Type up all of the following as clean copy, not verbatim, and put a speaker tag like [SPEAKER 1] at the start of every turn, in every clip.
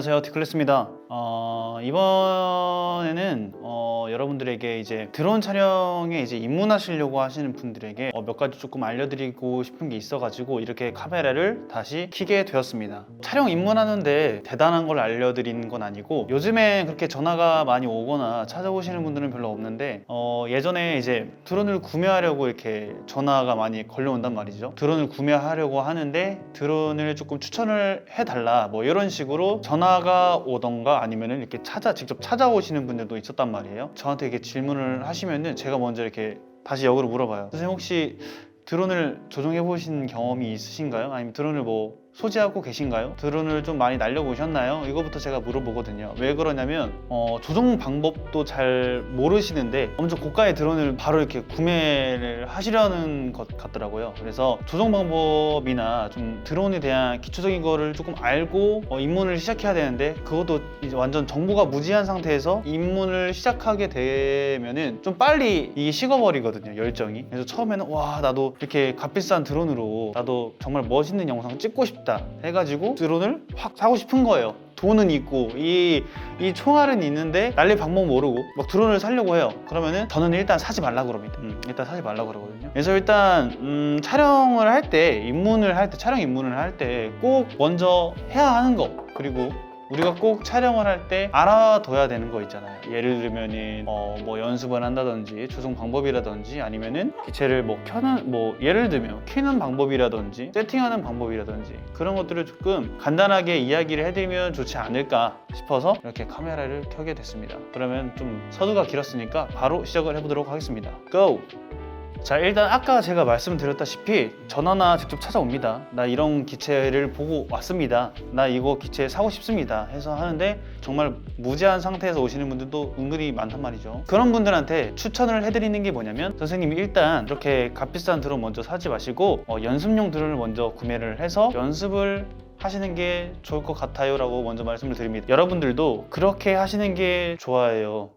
[SPEAKER 1] 안녕하세요, 디클래스입니다. 이번에는 여러분들에게 이제 드론 촬영에 이제 입문하시려고 하시는 분들에게 몇 가지 조금 알려드리고 싶은 게 있어가지고 이렇게 카메라를 다시 켜게 되었습니다. 촬영 입문하는데 대단한 걸 알려드리는 건 아니고, 요즘에 그렇게 전화가 많이 오거나 찾아오시는 분들은 별로 없는데 예전에 이제 드론을 구매하려고 이렇게 전화가 많이 걸려온단 말이죠. 드론을 구매하려고 하는데 드론을 조금 추천을 해달라, 뭐 이런 식으로 전화가 오던가 아니면은 이렇게 직접 찾아오시는 분들도 있었단 말이에요. 저한테 이렇게 질문을 하시면은 제가 먼저 이렇게 다시 역으로 물어봐요. 선생님, 혹시 드론을 조종해 보신 경험이 있으신가요? 아니면 드론을 뭐 소지하고 계신가요? 드론을 좀 많이 날려보셨나요? 이거부터 제가 물어보거든요. 왜 그러냐면 조종 방법도 잘 모르시는데 엄청 고가의 드론을 바로 이렇게 구매를 하시려는 것 같더라고요. 그래서 조종 방법이나 좀 드론에 대한 기초적인 거를 조금 알고 입문을 시작해야 되는데, 그것도 이제 완전 정보가 무지한 상태에서 입문을 시작하게 되면은 좀 빨리 이게 식어버리거든요, 열정이. 그래서 처음에는 와, 나도 이렇게 값비싼 드론으로 나도 정말 멋있는 영상 찍고 싶다 해가지고 드론을 확 사고 싶은 거예요. 돈은 있고 이 총알은 있는데 날릴 방법 모르고 막 드론을 사려고 해요. 그러면은 저는 일단 사지 말라 그럽니다. 일단 사지 말라 그러거든요. 그래서 일단 촬영을 할 때, 촬영 입문을 할 때 꼭 먼저 해야 하는 거, 그리고 우리가 꼭 촬영을 할 때 알아둬야 되는 거 있잖아요. 예를 들면은 뭐 연습을 한다든지 조종 방법이라든지, 아니면은 기체를 예를 들면 켜는 방법이라든지 세팅하는 방법이라든지, 그런 것들을 조금 간단하게 이야기를 해드리면 좋지 않을까 싶어서 이렇게 카메라를 켜게 됐습니다. 그러면 좀 서두가 길었으니까 바로 시작을 해보도록 하겠습니다. 고! 자, 일단 아까 제가 말씀드렸다시피 전화나 직접 찾아옵니다. 나 이런 기체를 보고 왔습니다, 나 이거 기체 사고 싶습니다 해서 하는데, 정말 무제한 상태에서 오시는 분들도 은근히 많단 말이죠. 그런 분들한테 추천을 해드리는 게 뭐냐면, 선생님이 일단 이렇게 값비싼 드론 먼저 사지 마시고 연습용 드론을 먼저 구매를 해서 연습을 하시는 게 좋을 것 같아요 라고 먼저 말씀을 드립니다. 여러분들도 그렇게 하시는 게 좋아요.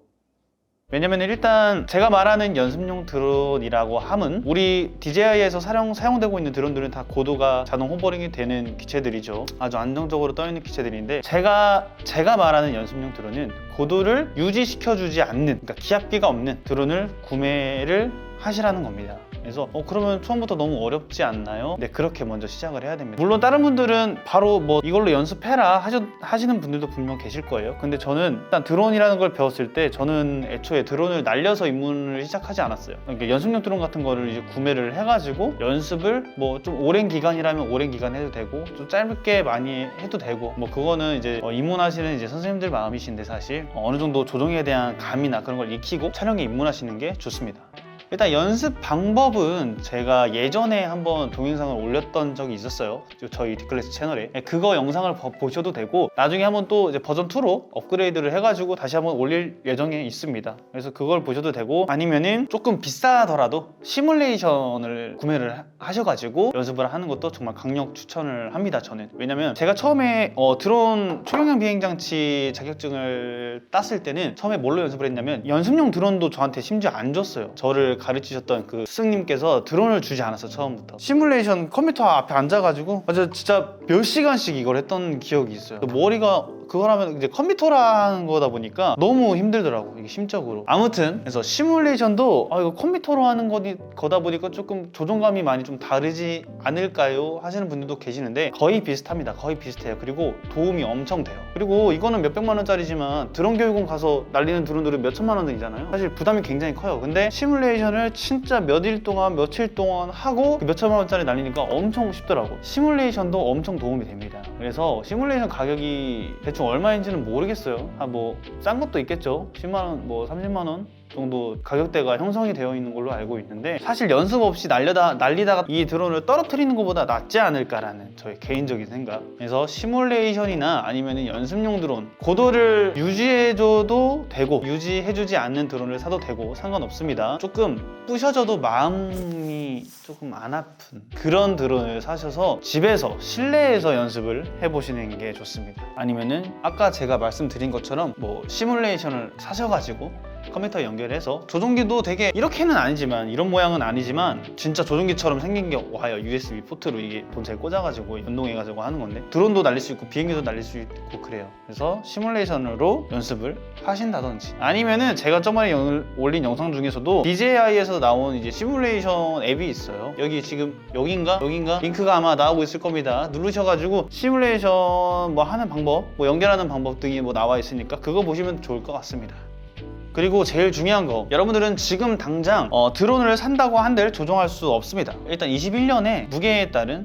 [SPEAKER 1] 왜냐면 일단 제가 말하는 연습용 드론이라고 함은 우리 DJI에서 사용되고 있는 드론들은 다 고도가 자동 호버링이 되는 기체들이죠. 아주 안정적으로 떠있는 기체들인데, 제가 말하는 연습용 드론은 고도를 유지시켜주지 않는, 그러니까 기압기가 없는 드론을 구매를 하시라는 겁니다. 그래서 그러면 처음부터 너무 어렵지 않나요? 네, 그렇게 먼저 시작을 해야 됩니다. 물론 다른 분들은 바로 뭐 이걸로 연습해라 하시는 분들도 분명 계실 거예요. 근데 저는 일단 드론이라는 걸 배웠을 때 저는 애초에 드론을 날려서 입문을 시작하지 않았어요. 그러니까 연습용 드론 같은 거를 이제 구매를 해가지고 연습을 뭐 좀 오랜 기간이라면 오랜 기간 해도 되고, 좀 짧게 많이 해도 되고, 뭐 그거는 이제 입문하시는 이제 선생님들 마음이신데, 사실 어느 정도 조종에 대한 감이나 그런 걸 익히고 촬영에 입문하시는 게 좋습니다. 일단 연습 방법은 제가 예전에 한번 동영상을 올렸던 적이 있었어요, 저희 디클래스 채널에. 그거 영상을 보셔도 되고, 나중에 한번 또 이제 버전 2로 업그레이드를 해가지고 다시 한번 올릴 예정에 있습니다. 그래서 그걸 보셔도 되고, 아니면은 조금 비싸더라도 시뮬레이션을 구매를 하셔가지고 연습을 하는 것도 정말 강력 추천을 합니다, 저는. 왜냐면 제가 처음에 드론 초경량 비행장치 자격증을 땄을 때는 처음에 뭘로 연습을 했냐면, 연습용 드론도 저한테 심지어 안 줬어요. 저를 가르치셨던 그 스승님께서 드론을 주지 않았어, 처음부터. 시뮬레이션 컴퓨터 앞에 앉아가지고 진짜 몇 시간씩 이걸 했던 기억이 있어요. 머리가 그걸 하면 이제 컴퓨터라 하는 거다 보니까 너무 힘들더라고, 이게 심적으로. 아무튼 그래서 시뮬레이션도 이거 컴퓨터로 하는 거다 보니까 조금 조종감이 많이 좀 다르지 않을까요 하시는 분들도 계시는데, 거의 비슷합니다. 거의 비슷해요. 그리고 도움이 엄청 돼요. 그리고 이거는 몇백만 원짜리지만 드론 교육원 가서 날리는 드론들은 몇천만 원이잖아요. 사실 부담이 굉장히 커요. 근데 시뮬레이션을 진짜 며칠 동안 하고 그 몇천만 원짜리 날리니까 엄청 쉽더라고. 시뮬레이션도 엄청 도움이 됩니다. 그래서 시뮬레이션 가격이 대충 얼마인지는 모르겠어요. 뭐 싼 것도 있겠죠. 10만 원, 뭐 30만 원 정도 가격대가 형성이 되어 있는 걸로 알고 있는데, 사실 연습 없이 날리다가 이 드론을 떨어뜨리는 것보다 낫지 않을까라는 저의 개인적인 생각. 그래서 시뮬레이션이나 아니면 연습용 드론, 고도를 유지해줘도 되고 유지해주지 않는 드론을 사도 되고 상관없습니다. 조금 부셔져도 마음이 조금 안 아픈 그런 드론을 사셔서 집에서 실내에서 연습을 해보시는 게 좋습니다. 아니면은 아까 제가 말씀드린 것처럼 뭐 시뮬레이션을 사셔가지고 컴퓨터에 연결해서 조종기도 되게 이렇게는 아니지만 이런 모양은 아니지만 진짜 조종기처럼 생긴 게 와요. USB 포트로 이게 본체에 꽂아가지고 연동해가지고 하는 건데 드론도 날릴 수 있고 비행기도 날릴 수 있고 그래요. 그래서 시뮬레이션으로 연습을 하신다든지 아니면은 제가 저번에 올린 영상 중에서도 DJI에서 나온 이제 시뮬레이션 앱이 있어요. 여기 지금 여긴가 링크가 아마 나오고 있을 겁니다. 누르셔가지고 시뮬레이션 뭐 하는 방법, 뭐 연결하는 방법 등이 뭐 나와 있으니까 그거 보시면 좋을 것 같습니다. 그리고 제일 중요한 거, 여러분들은 지금 당장 드론을 산다고 한들 조종할 수 없습니다. 일단 21년에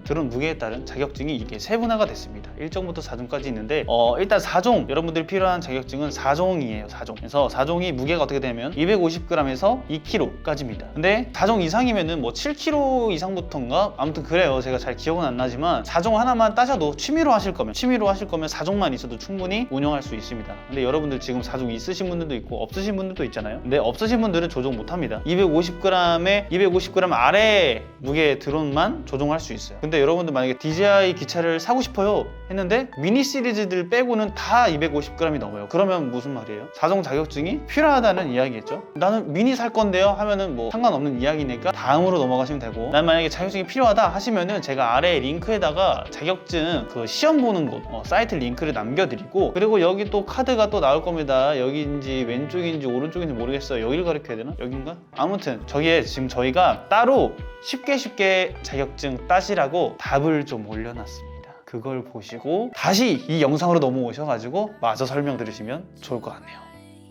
[SPEAKER 1] 드론 무게에 따른 자격증이 이게 세분화가 됐습니다. 1종부터 4종까지 있는데 일단 4종, 여러분들이 필요한 자격증은 4종이에요. 4종. 그래서 4종이 무게가 어떻게 되면 250g에서 2kg까지입니다. 근데 4종 이상이면은 뭐 7kg 이상부터인가? 아무튼 그래요. 제가 잘 기억은 안 나지만 4종 하나만 따셔도 취미로 하실 거면 4종만 있어도 충분히 운영할 수 있습니다. 근데 여러분들 지금 4종 있으신 분들도 있고 없으신 분들도 있잖아요. 근데 없으신 분들은 조종 못합니다. 250g 아래 무게 드론만 조종할 수 있어요. 근데 여러분들 만약에 DJI 기체를 사고 싶어요 했는데 미니 시리즈들 빼고는 다 250g이 넘어요. 그러면 무슨 말이에요? 4종 자격증이 필요하다는 이야기겠죠. 나는 미니 살 건데요 하면은 뭐 상관없는 이야기니까 다음으로 넘어가시면 되고, 난 만약에 자격증이 필요하다 하시면은 제가 아래 링크에다가 자격증 그 시험 보는 곳 사이트 링크를 남겨드리고, 그리고 여기 또 카드가 또 나올 겁니다. 여기인지 왼쪽인지 오른쪽인지 모르겠어요. 여기를 가리켜야 되나? 여긴가? 아무튼 저기에 지금 저희가 따로 쉽게 자격증 따시라고 답을 좀 올려놨습니다. 그걸 보시고 다시 이 영상으로 넘어오셔가지고 마저 설명 들으시면 좋을 것 같네요.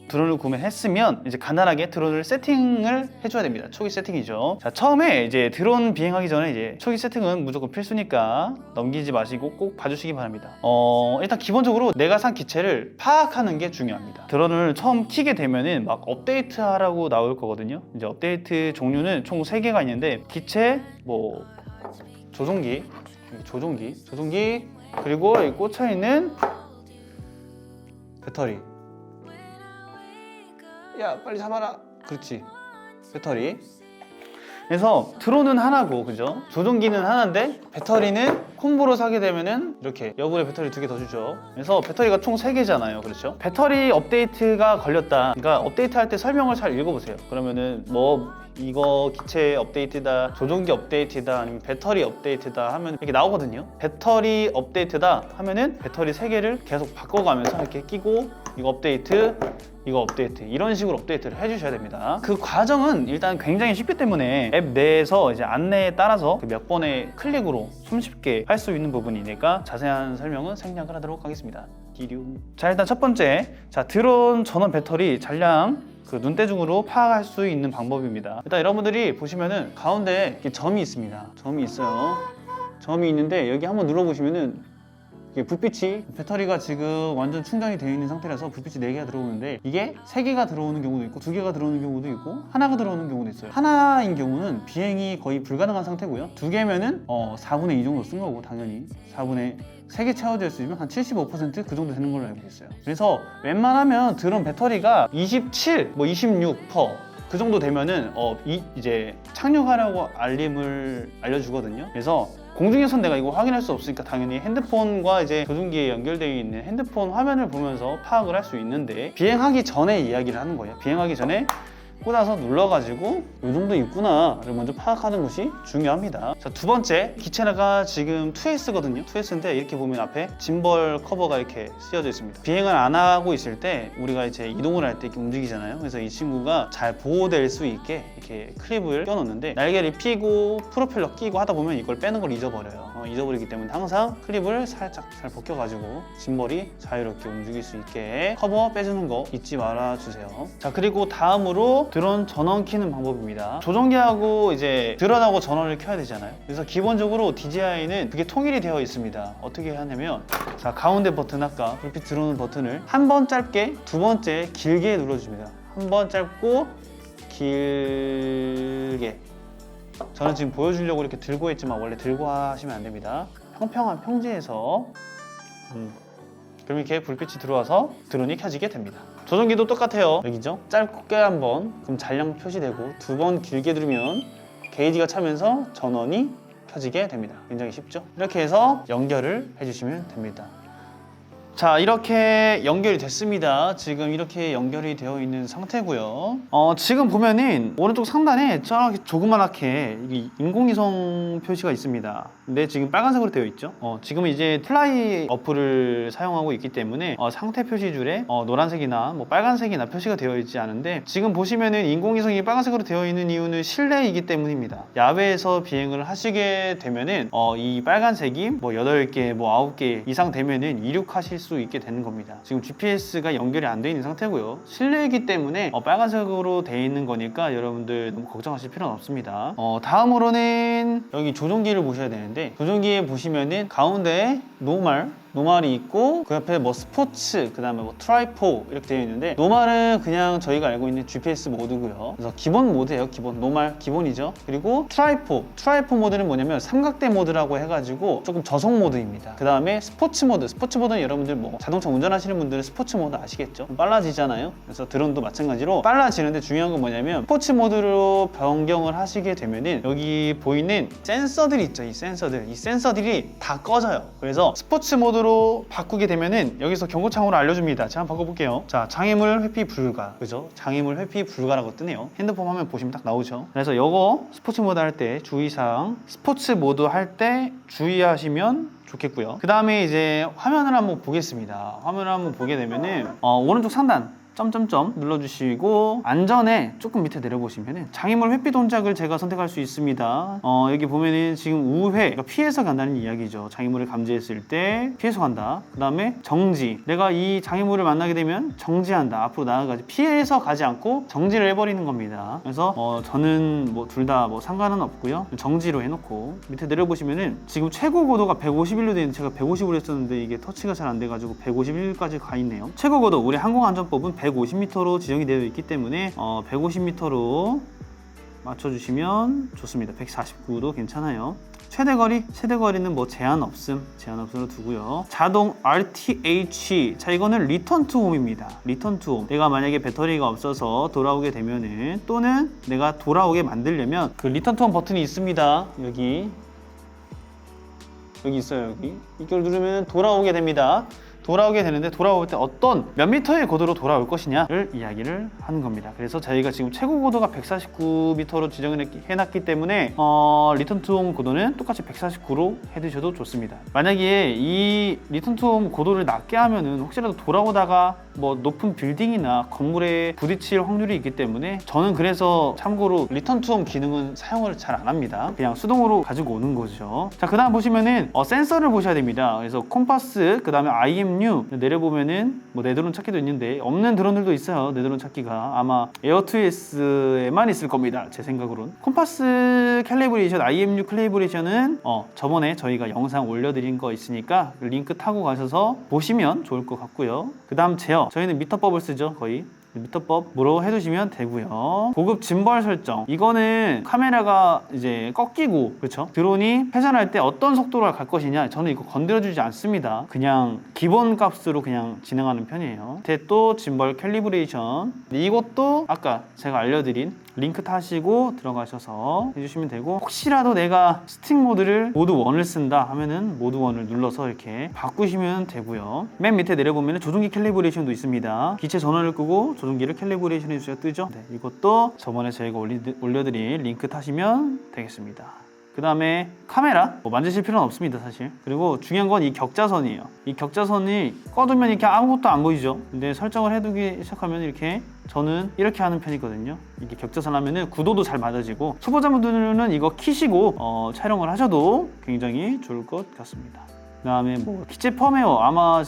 [SPEAKER 1] 드론을 구매했으면 이제 간단하게 드론을 세팅을 해줘야 됩니다. 초기 세팅이죠. 자, 처음에 이제 드론 비행하기 전에 이제 초기 세팅은 무조건 필수니까 넘기지 마시고 꼭 봐주시기 바랍니다. 일단 기본적으로 내가 산 기체를 파악하는 게 중요합니다. 드론을 처음 키게 되면은 막 업데이트 하라고 나올 거거든요. 이제 업데이트 종류는 총 3개가 있는데 기체, 뭐 조종기, 그리고 여기 꽂혀 있는 배터리. 야, 빨리 잡아라. 그렇지. 배터리. 그래서 드론은 하나고, 그죠? 조종기는 하나인데 배터리는 콤보로 사게 되면은 이렇게 여분의 배터리 2개 더 주죠. 그래서 배터리가 총 3개잖아요. 그렇죠? 배터리 업데이트가 걸렸다. 그러니까 업데이트 할 때 설명을 잘 읽어보세요. 그러면은 뭐 이거 기체 업데이트다, 조종기 업데이트다, 아니면 배터리 업데이트다 하면 이렇게 나오거든요. 배터리 업데이트다 하면은 배터리 3개를 계속 바꿔가면서 이렇게 끼고 이거 업데이트, 이거 업데이트, 이런 식으로 업데이트를 해주셔야 됩니다. 그 과정은 일단 굉장히 쉽기 때문에 앱 내에서 이제 안내에 따라서 그 몇 번의 클릭으로 손쉽게 할 수 있는 부분이니까 자세한 설명은 생략을 하도록 하겠습니다. 자, 일단 첫 번째, 자, 드론 전원 배터리 잔량 그 눈대중으로 파악할 수 있는 방법입니다. 일단 여러분들이 보시면은 가운데 이렇게 점이 있습니다. 점이 있어요. 점이 있는데 여기 한번 눌러보시면은 불빛이, 배터리가 지금 완전 충전이 되어 있는 상태라서 불빛이 4개가 들어오는데 이게 3개가 들어오는 경우도 있고 2개가 들어오는 경우도 있고 하나가 들어오는 경우도 있어요. 하나인 경우는 비행이 거의 불가능한 상태고요. 2개면은 4분의 2 정도 쓴 거고, 당연히 3개 채워져 있으면 한 75% 그 정도 되는 걸로 알고 있어요. 그래서 웬만하면 드론 배터리가 27, 뭐 26%, 그 정도 되면은 이제 착륙하라고 알림을 알려주거든요. 그래서 공중에선 내가 이거 확인할 수 없으니까 당연히 핸드폰과 이제 조종기에 연결되어 있는 핸드폰 화면을 보면서 파악을 할 수 있는데, 비행하기 전에 이야기를 하는 거예요. 비행하기 전에 꽂아서 눌러가지고 이 정도 있구나를 먼저 파악하는 것이 중요합니다. 자, 두 번째, 기체가 지금 2S거든요. 2S인데 이렇게 보면 앞에 짐벌 커버가 이렇게 쓰여져 있습니다. 비행을 안 하고 있을 때 우리가 이제 이동을 할 때 이렇게 움직이잖아요. 그래서 이 친구가 잘 보호될 수 있게 이렇게 클립을 껴놓는데, 날개를 피고 프로펠러 끼고 하다 보면 이걸 빼는 걸 잊어버려요. 잊어버리기 때문에 항상 클립을 살짝 잘 벗겨가지고 짐벌이 자유롭게 움직일 수 있게 커버 빼주는 거 잊지 말아주세요. 자, 그리고 다음으로 드론 전원 켜는 방법입니다. 조종기하고 이제 드론하고 전원을 켜야 되잖아요. 그래서 기본적으로 DJI는 그게 통일이 되어 있습니다. 어떻게 하냐면, 자, 가운데 버튼, 아까 불빛 들어오는 버튼을 한 번 짧게, 두 번째 길게 눌러줍니다. 한 번 짧고 길게. 저는 지금 보여주려고 이렇게 들고 했지만 원래 들고 하시면 안 됩니다. 평평한 평지에서 그럼 이렇게 불빛이 들어와서 드론이 켜지게 됩니다. 조종기도 똑같아요. 여기죠? 짧게 한 번, 그럼 잔량 표시되고, 2번 길게 누르면 게이지가 차면서 전원이 켜지게 됩니다. 굉장히 쉽죠? 이렇게 해서 연결을 해주시면 됩니다. 자, 이렇게 연결이 됐습니다. 지금 이렇게 연결이 되어 있는 상태고요. 지금 보면은 오른쪽 상단에 저렇게 조그맣게 인공위성 표시가 있습니다. 근데 지금 빨간색으로 되어 있죠. 지금은 이제 플라이 어플을 사용하고 있기 때문에 상태 표시줄에 노란색이나 뭐 빨간색이나 표시가 되어 있지 않은데, 지금 보시면은 인공위성이 빨간색으로 되어 있는 이유는 실내이기 때문입니다. 야외에서 비행을 하시게 되면은 이 빨간색이 뭐 8개, 뭐 9개 이상 되면은 이륙하실 수 있게 되는 겁니다. 지금 GPS가 연결이 안 되어 있는 상태고요. 실내이기 때문에 빨간색으로 되어 있는 거니까 여러분들 너무 걱정하실 필요는 없습니다. 다음으로는 여기 조종기를 보셔야 되는데, 조종기에 보시면은 가운데 노말이 있고 그 옆에 뭐 스포츠, 그 다음에 뭐 트라이포 이렇게 되어 있는데, 노말은 그냥 저희가 알고 있는 GPS 모드고요. 그래서 기본 모드예요. 노말 기본이죠. 그리고 트라이포 모드는 뭐냐면 삼각대 모드라고 해가지고 조금 저속 모드입니다. 그 다음에 스포츠는 여러분들 뭐 자동차 운전하시는 분들은 스포츠 모드 아시겠죠? 빨라지잖아요. 그래서 드론도 마찬가지로 빨라지는데, 중요한 건 뭐냐면 스포츠 모드로 변경을 하시게 되면은 여기 보이는 센서들이 있죠. 이 센서들이 다 꺼져요. 그래서 스포츠 모드로 바꾸게 되면은 여기서 경고창으로 알려줍니다. 제가 한번 바꿔볼게요. 자, 장애물 회피 불가. 그죠? 장애물 회피 불가라고 뜨네요. 핸드폰 화면 보시면 딱 나오죠. 그래서 요거 스포츠 모드 할 때 주의사항, 스포츠 모드 할 때 주의하시면 좋겠고요. 그 다음에 이제 화면을 한번 보겠습니다. 화면을 한번 보게 되면은 오른쪽 상단 점점점 눌러주시고, 안전에 조금 밑에 내려보시면은 장애물 회피 동작을 제가 선택할 수 있습니다. 여기 보면은 지금 우회, 그러니까 피해서 간다는 이야기죠. 장애물을 감지했을 때 피해서 간다. 그 다음에 정지, 내가 이 장애물을 만나게 되면 정지한다. 앞으로 나아가지, 피해서 가지 않고 정지를 해버리는 겁니다. 그래서 저는 뭐 둘 다 뭐 상관은 없고요. 정지로 해놓고 밑에 내려보시면은 지금 최고 고도가 151로 되어 있는데, 제가 150으로 했었는데 이게 터치가 잘 안 돼가지고 151까지 가 있네요. 최고 고도, 우리 항공안전법은 150m로 지정이 되어 있기 때문에 150m로 맞춰주시면 좋습니다. 149도 괜찮아요. 최대거리는 뭐 제한 없음으로 두고요. 자동 RTH, 자 이거는 리턴 투 홈입니다. 리턴 투 홈. 내가 만약에 배터리가 없어서 돌아오게 되면은, 또는 내가 돌아오게 만들려면 그 리턴 투 홈 버튼이 있습니다. 여기 있어요. 이걸 누르면 돌아오게 됩니다. 돌아오게 되는데, 돌아올 때 어떤 몇 미터의 고도로 돌아올 것이냐를 이야기를 하는 겁니다. 그래서 저희가 지금 최고 고도가 149m로 지정을 해놨기 때문에 리턴 투 홈 고도는 똑같이 149로 해두셔도 좋습니다. 만약에 이 리턴 투 홈 고도를 낮게 하면은 혹시라도 돌아오다가 뭐 높은 빌딩이나 건물에 부딪힐 확률이 있기 때문에, 저는 그래서 참고로 리턴 투 홈 기능은 사용을 잘 안 합니다. 그냥 수동으로 가지고 오는 거죠. 자, 그 다음 보시면은 센서를 보셔야 됩니다. 그래서 콤파스, 그 다음에 IMU 내려보면은 뭐 네드론 찾기도 있는데, 없는 드론들도 있어요. 네드론 찾기가 아마 에어2S에만 있을 겁니다. 제 생각으로는. 콤파스 캘리브레이션, IMU 캘리브레이션은 저번에 저희가 영상 올려드린 거 있으니까 링크 타고 가셔서 보시면 좋을 것 같고요. 그 다음 제어, 저희는 미터법을 쓰죠. 거의 미터법으로 해두시면 되고요. 고급 짐벌 설정, 이거는 카메라가 이제 꺾이고, 그렇죠? 드론이 회전할 때 어떤 속도로 갈 것이냐, 저는 이거 건드려주지 않습니다. 그냥 기본 값으로 그냥 진행하는 편이에요. 또 짐벌 캘리브레이션, 이것도 아까 제가 알려드린 링크 타시고 들어가셔서 해주시면 되고, 혹시라도 내가 스틱 모드를 모드 1을 쓴다 하면은 모드 1을 눌러서 이렇게 바꾸시면 되고요. 맨 밑에 내려보면 조종기 캘리브레이션도 있습니다. 기체 전원을 끄고 조종기를 캘리브레이션 해주셔야 뜨죠. 네, 이것도 저번에 저희가 올려드린 링크 타시면 되겠습니다. 그 다음에 카메라 만지실 필요는 없습니다, 사실. 그리고 중요한 건 이 격자선이에요. 이 격자선이 꺼두면 이렇게 아무것도 안 보이죠. 근데 설정을 해두기 시작하면 이렇게, 저는 이렇게 하는 편이거든요. 이게 격자선 하면은 구도도 잘 맞아지고, 초보자분들은 이거 키시고 촬영을 하셔도 굉장히 좋을 것 같습니다. 그 다음에 뭐 기체 펌웨어, 아마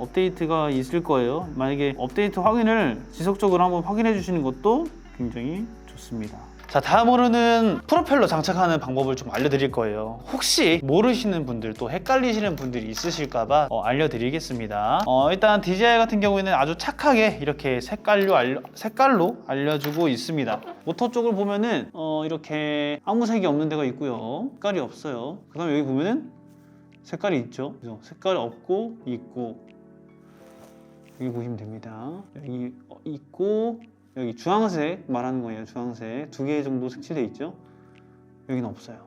[SPEAKER 1] 업데이트가 있을 거예요. 만약에 업데이트 확인을 지속적으로 한번 확인해 주시는 것도 굉장히 좋습니다. 자, 다음으로는 프로펠러 장착하는 방법을 좀 알려드릴 거예요. 혹시 모르시는 분들, 또 헷갈리시는 분들이 있으실까봐 알려드리겠습니다. 일단 DJI 같은 경우에는 아주 착하게 이렇게 색깔로 알려주고 있습니다. 모터 쪽을 보면은 이렇게 아무 색이 없는 데가 있고요. 색깔이 없어요. 그 다음에 여기 보면은 색깔이 있죠. 그래서 색깔이 없고 있고, 여기 보시면 됩니다. 여기 있고, 여기 주황색 말하는 거예요. 주황색 2개 정도 색칠되어 있죠. 여기는 없어요.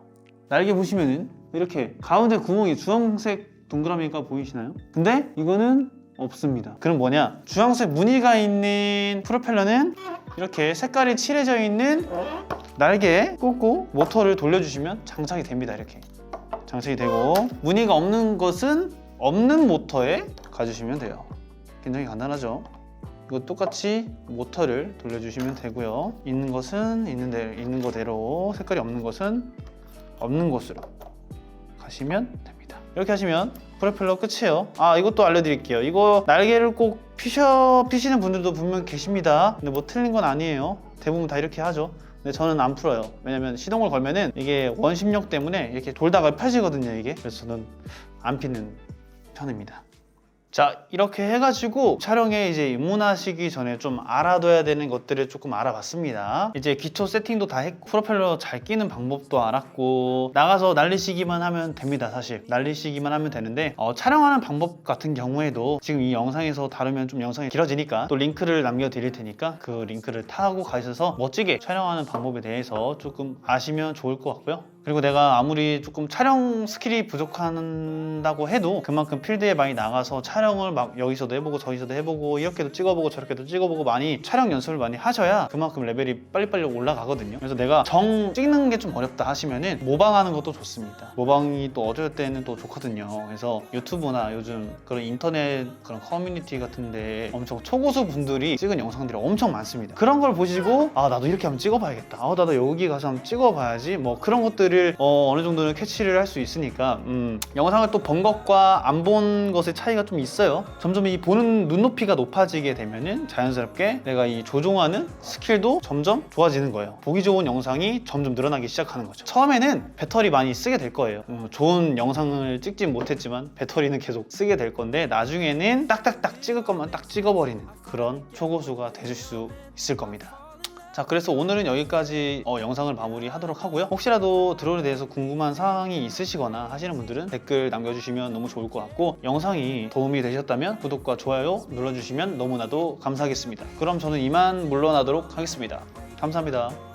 [SPEAKER 1] 날개 보시면은 이렇게 가운데 구멍이 주황색 동그라미가 보이시나요? 근데 이거는 없습니다. 그럼 뭐냐? 주황색 무늬가 있는 프로펠러는 이렇게 색깔이 칠해져 있는 날개에 꽂고 모터를 돌려주시면 장착이 됩니다. 이렇게 장착이 되고, 무늬가 없는 것은 없는 모터에 가주시면 돼요. 굉장히 간단하죠? 이거 똑같이 모터를 돌려주시면 되고요. 있는 것은 있는 거대로, 색깔이 없는 것은 없는 곳으로 가시면 됩니다. 이렇게 하시면 프로펠러 끝이에요. 아, 이것도 알려드릴게요. 이거 날개를 꼭 피시는 분들도 분명 계십니다. 근데 뭐 틀린 건 아니에요. 대부분 다 이렇게 하죠. 근데 저는 안 풀어요. 왜냐면 시동을 걸면은 이게 원심력 때문에 이렇게 돌다가 펴지거든요, 이게. 그래서 저는 안 피는 편입니다. 자, 이렇게 해가지고 촬영에 이제 입문하시기 전에 좀 알아둬야 되는 것들을 조금 알아봤습니다. 이제 기초 세팅도 다 했고, 프로펠러 잘 끼는 방법도 알았고, 나가서 날리시기만 하면 됩니다. 사실 날리시기만 하면 되는데, 촬영하는 방법 같은 경우에도 지금 이 영상에서 다루면 좀 영상이 길어지니까 또 링크를 남겨드릴 테니까 그 링크를 타고 가셔서 멋지게 촬영하는 방법에 대해서 조금 아시면 좋을 것 같고요. 그리고 내가 아무리 조금 촬영 스킬이 부족한다고 해도 그만큼 필드에 많이 나가서 촬영을 막 여기서도 해보고 저기서도 해보고 이렇게도 찍어보고 저렇게도 찍어보고 많이 촬영 연습을 많이 하셔야 그만큼 레벨이 빨리빨리 올라가거든요. 그래서 내가 정 찍는 게 좀 어렵다 하시면은 모방하는 것도 좋습니다. 모방이 또 어쩔 때는 또 좋거든요. 그래서 유튜브나 요즘 그런 인터넷 그런 커뮤니티 같은데 엄청 초고수 분들이 찍은 영상들이 엄청 많습니다. 그런 걸 보시고 아, 나도 이렇게 한번 찍어봐야겠다. 아, 나도 여기 가서 한번 찍어봐야지. 뭐 그런 것들을 어느 정도는 캐치를 할 수 있으니까 영상을 또 본 것과 안 본 것의 차이가 좀 있어요. 점점 이 보는 눈높이가 높아지게 되면은 자연스럽게 내가 이 조종하는 스킬도 점점 좋아지는 거예요. 보기 좋은 영상이 점점 늘어나기 시작하는 거죠. 처음에는 배터리 많이 쓰게 될 거예요. 좋은 영상을 찍진 못했지만 배터리는 계속 쓰게 될 건데, 나중에는 딱딱딱 찍을 것만 딱 찍어버리는 그런 초고수가 되실 수 있을 겁니다. 자, 그래서 오늘은 여기까지 영상을 마무리하도록 하고요. 혹시라도 드론에 대해서 궁금한 사항이 있으시거나 하시는 분들은 댓글 남겨주시면 너무 좋을 것 같고, 영상이 도움이 되셨다면 구독과 좋아요 눌러주시면 너무나도 감사하겠습니다. 그럼 저는 이만 물러나도록 하겠습니다. 감사합니다.